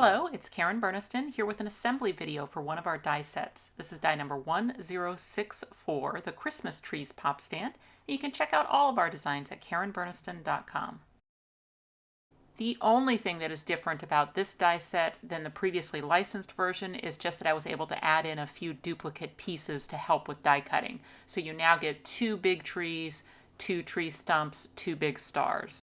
Hello, it's Karen Burniston here with an assembly video for one of our die sets. This is die number 1064, the Christmas Trees Pop Stand. You can check out all of our designs at karenburniston.com. The only thing that is different about this die set than the previously licensed version is just that I was able to add in a few duplicate pieces to help with die cutting. So you now get 2 big trees, 2 tree stumps, 2 big stars.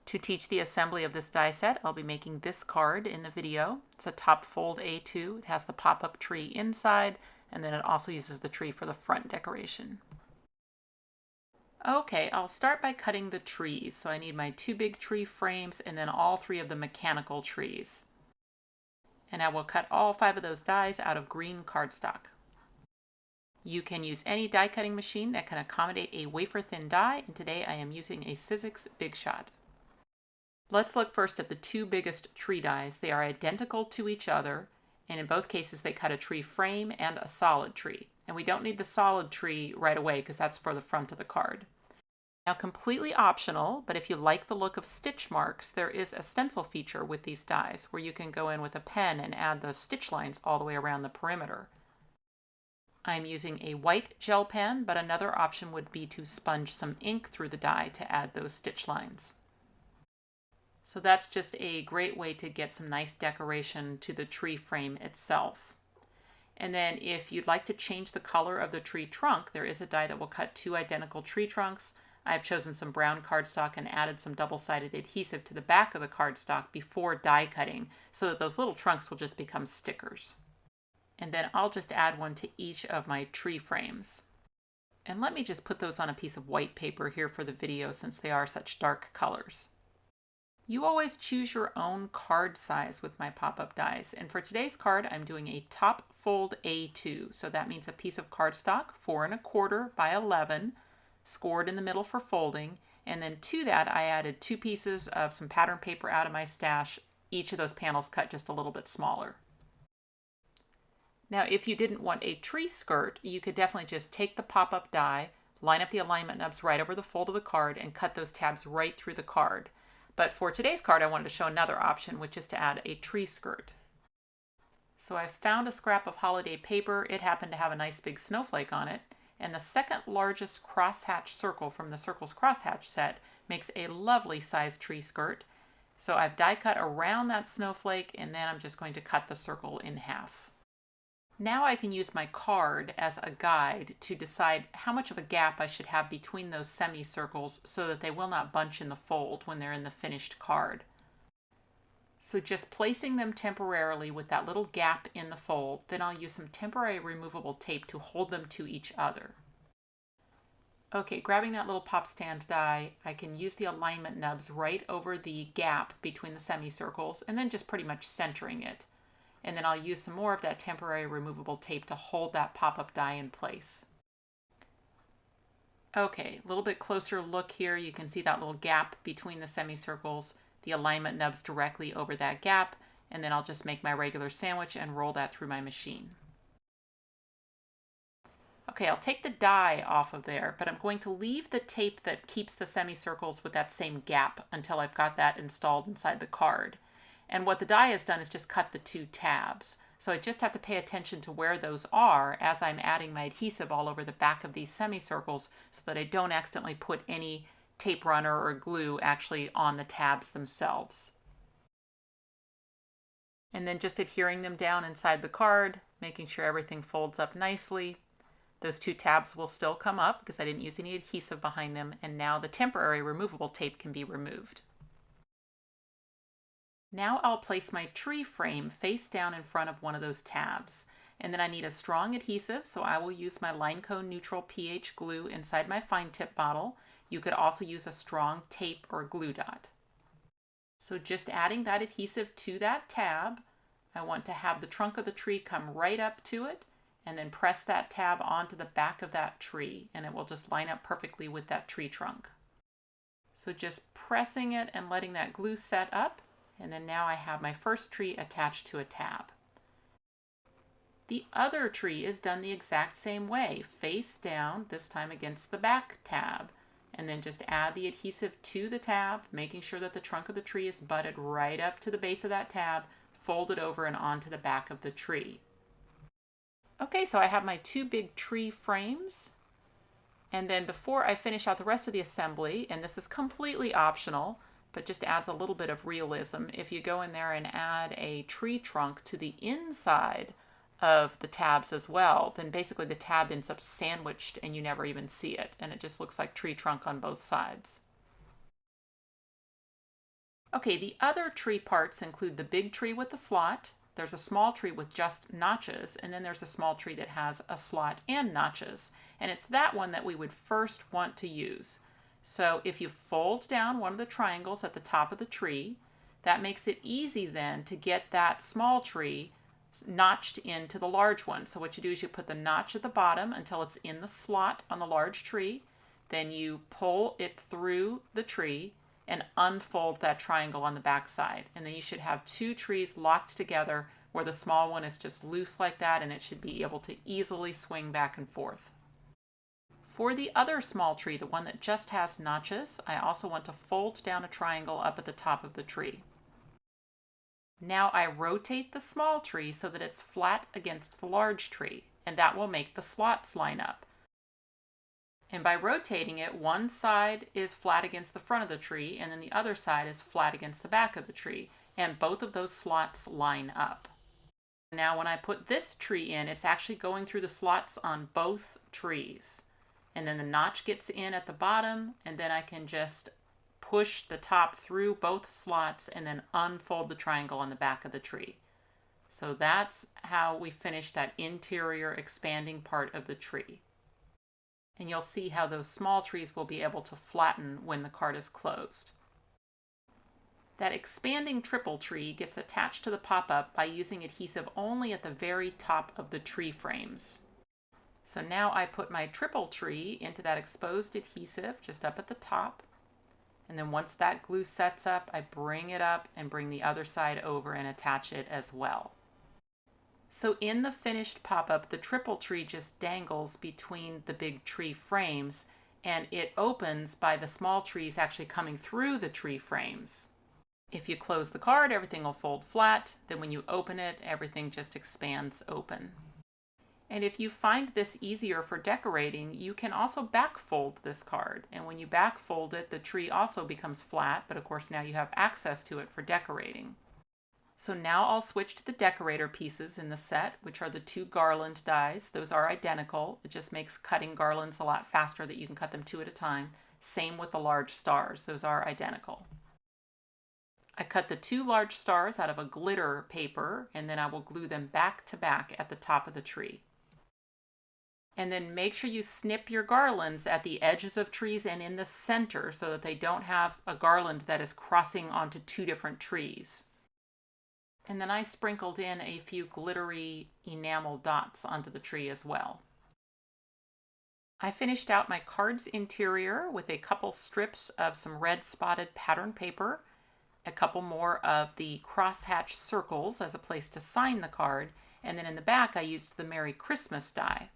To teach the assembly of this die set, I'll be making this card in the video. It's a top fold A2. It has the pop-up tree inside, and then it also uses the tree for the front decoration. Okay, I'll start by cutting the trees. So I need my 2 big tree frames and then all 3 of the mechanical trees. And I will cut all 5 of those dies out of green cardstock. You can use any die cutting machine that can accommodate a wafer-thin die, and today I am using a Sizzix Big Shot. Let's look first at the 2 biggest tree dies. They are identical to each other, and in both cases they cut a tree frame and a solid tree. And we don't need the solid tree right away because that's for the front of the card. Now, completely optional, but if you like the look of stitch marks, there is a stencil feature with these dies where you can go in with a pen and add the stitch lines all the way around the perimeter. I'm using a white gel pen, but another option would be to sponge some ink through the die to add those stitch lines. So that's just a great way to get some nice decoration to the tree frame itself. And then if you'd like to change the color of the tree trunk, there is a die that will cut 2 identical tree trunks. I've chosen some brown cardstock and added some double-sided adhesive to the back of the cardstock before die cutting so that those little trunks will just become stickers. And then I'll just add one to each of my tree frames. And let me just put those on a piece of white paper here for the video since they are such dark colors. You always choose your own card size with my pop-up dies, and for today's card I'm doing a top fold A2, so that means a piece of cardstock 4 1/4 by 11, scored in the middle for folding, and then to that I added 2 pieces of some pattern paper out of my stash, each of those panels cut just a little bit smaller. Now if you didn't want a tree skirt, you could definitely just take the pop-up die, line up the alignment nubs right over the fold of the card, and cut those tabs right through the card. But for today's card, I wanted to show another option, which is to add a tree skirt. So I found a scrap of holiday paper. It happened to have a nice big snowflake on it. And the second largest crosshatch circle from the Circles crosshatch set makes a lovely sized tree skirt. So I've die cut around that snowflake, and then I'm just going to cut the circle in half. Now I can use my card as a guide to decide how much of a gap I should have between those semicircles so that they will not bunch in the fold when they're in the finished card. So just placing them temporarily with that little gap in the fold, then I'll use some temporary removable tape to hold them to each other. Okay, grabbing that little pop stand die, I can use the alignment nubs right over the gap between the semicircles and then just pretty much centering it. And then I'll use some more of that temporary removable tape to hold that pop-up die in place. Okay, a little bit closer look here. You can see that little gap between the semicircles, the alignment nubs directly over that gap, and then I'll just make my regular sandwich and roll that through my machine. Okay, I'll take the die off of there, but I'm going to leave the tape that keeps the semicircles with that same gap until I've got that installed inside the card. And what the die has done is just cut the 2 tabs. So I just have to pay attention to where those are as I'm adding my adhesive all over the back of these semicircles so that I don't accidentally put any tape runner or glue actually on the tabs themselves. And then just adhering them down inside the card, making sure everything folds up nicely. Those 2 tabs will still come up because I didn't use any adhesive behind them, and now the temporary removable tape can be removed. Now I'll place my tree frame face down in front of one of those tabs. And then I need a strong adhesive, so I will use my Line-Co Neutral pH glue inside my fine tip bottle. You could also use a strong tape or glue dot. So just adding that adhesive to that tab, I want to have the trunk of the tree come right up to it, and then press that tab onto the back of that tree, and it will just line up perfectly with that tree trunk. So just pressing it and letting that glue set up. And then now I have my first tree attached to a tab. The other tree is done the exact same way, face down, this time against the back tab. and then just add the adhesive to the tab, making sure that the trunk of the tree is butted right up to the base of that tab, fold it over and onto the back of the tree. Okay, so I have my two big tree frames. And then before I finish out the rest of the assembly, and this is completely optional, but just adds a little bit of realism, if you go in there and add a tree trunk to the inside of the tabs as well, then basically the tab ends up sandwiched and you never even see it, and it just looks like tree trunk on both sides. Okay, the other tree parts include the big tree with the slot, there's a small tree with just notches, and then there's a small tree that has a slot and notches, and it's that one that we would first want to use. So if you fold down one of the triangles at the top of the tree, that makes it easy then to get that small tree notched into the large one. So what you do is you put the notch at the bottom until it's in the slot on the large tree, then you pull it through the tree and unfold that triangle on the back side. And then you should have two trees locked together where the small one is just loose like that, and it should be able to easily swing back and forth. For the other small tree, the one that just has notches, I also want to fold down a triangle up at the top of the tree. Now I rotate the small tree so that it's flat against the large tree, and that will make the slots line up. And by rotating it, one side is flat against the front of the tree, and then the other side is flat against the back of the tree, and both of those slots line up. Now when I put this tree in, it's actually going through the slots on both trees. And then the notch gets in at the bottom, and then I can just push the top through both slots and then unfold the triangle on the back of the tree. So that's how we finish that interior expanding part of the tree. And you'll see how those small trees will be able to flatten when the card is closed. That expanding triple tree gets attached to the pop-up by using adhesive only at the very top of the tree frames. So now I put my triple tree into that exposed adhesive just up at the top. And then once that glue sets up, I bring it up and bring the other side over and attach it as well. So in the finished pop-up, the triple tree just dangles between the big tree frames, and it opens by the small trees actually coming through the tree frames. If you close the card, everything will fold flat. Then when you open it, everything just expands open. And if you find this easier for decorating, you can also backfold this card. And when you backfold it, the tree also becomes flat, but of course now you have access to it for decorating. So now I'll switch to the decorator pieces in the set, which are the two garland dies. Those are identical. It just makes cutting garlands a lot faster that you can cut them two at a time. Same with the large stars. Those are identical. I cut the two large stars out of a glitter paper, and then I will glue them back to back at the top of the tree. And then make sure you snip your garlands at the edges of trees and in the center so that they don't have a garland that is crossing onto two different trees. And then I sprinkled in a few glittery enamel dots onto the tree as well. I finished out my card's interior with a couple strips of some red spotted pattern paper, a couple more of the crosshatch circles as a place to sign the card, and then in the back I used the Merry Christmas die.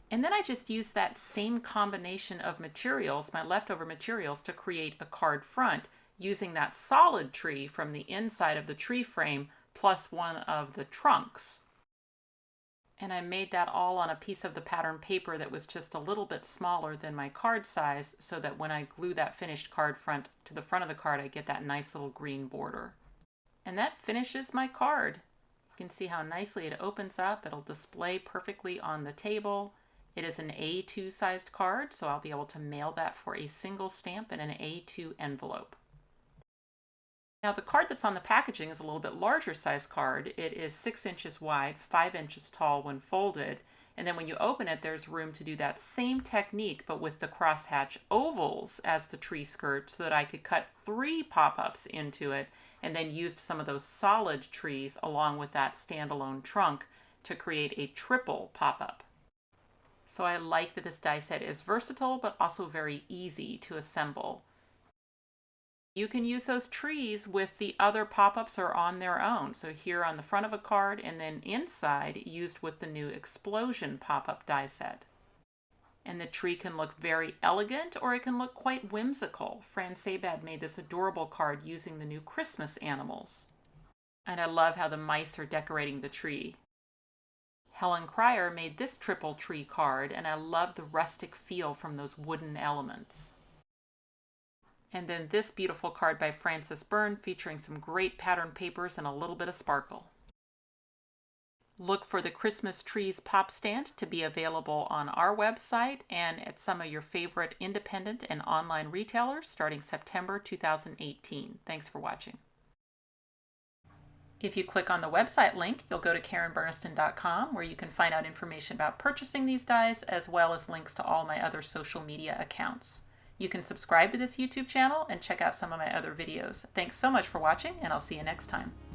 And then I just used that same combination of materials, my leftover materials, to create a card front using that solid tree from the inside of the tree frame plus one of the trunks. And I made that all on a piece of the pattern paper that was just a little bit smaller than my card size, so that when I glue that finished card front to the front of the card, I get that nice little green border. And that finishes my card. You can see how nicely it opens up. It'll display perfectly on the table. It is an A2 sized card, so I'll be able to mail that for a single stamp in an A2 envelope. Now the card that's on the packaging is a little bit larger size card. It is 6 inches wide, 5 inches tall when folded, and then when you open it, there's room to do that same technique, but with the crosshatch ovals as the tree skirt, so that I could cut 3 pop-ups into it, and then used some of those solid trees along with that standalone trunk to create a triple pop-up. So I like that this die set is versatile, but also very easy to assemble. You can use those trees with the other pop-ups or on their own. So here on the front of a card, and then inside used with the new explosion pop-up die set. And the tree can look very elegant or it can look quite whimsical. Fran Sabad made this adorable card using the new Christmas animals. And I love how the mice are decorating the tree. Helen Cryer made this triple tree card, and I love the rustic feel from those wooden elements. And then this beautiful card by Frances Byrne featuring some great pattern papers and a little bit of sparkle. Look for the Christmas Trees Pop Stand to be available on our website and at some of your favorite independent and online retailers starting September 2018. Thanks for watching. If you click on the website link, you'll go to KarenBurniston.com where you can find out information about purchasing these dies as well as links to all my other social media accounts. You can subscribe to this YouTube channel and check out some of my other videos. Thanks so much for watching, and I'll see you next time.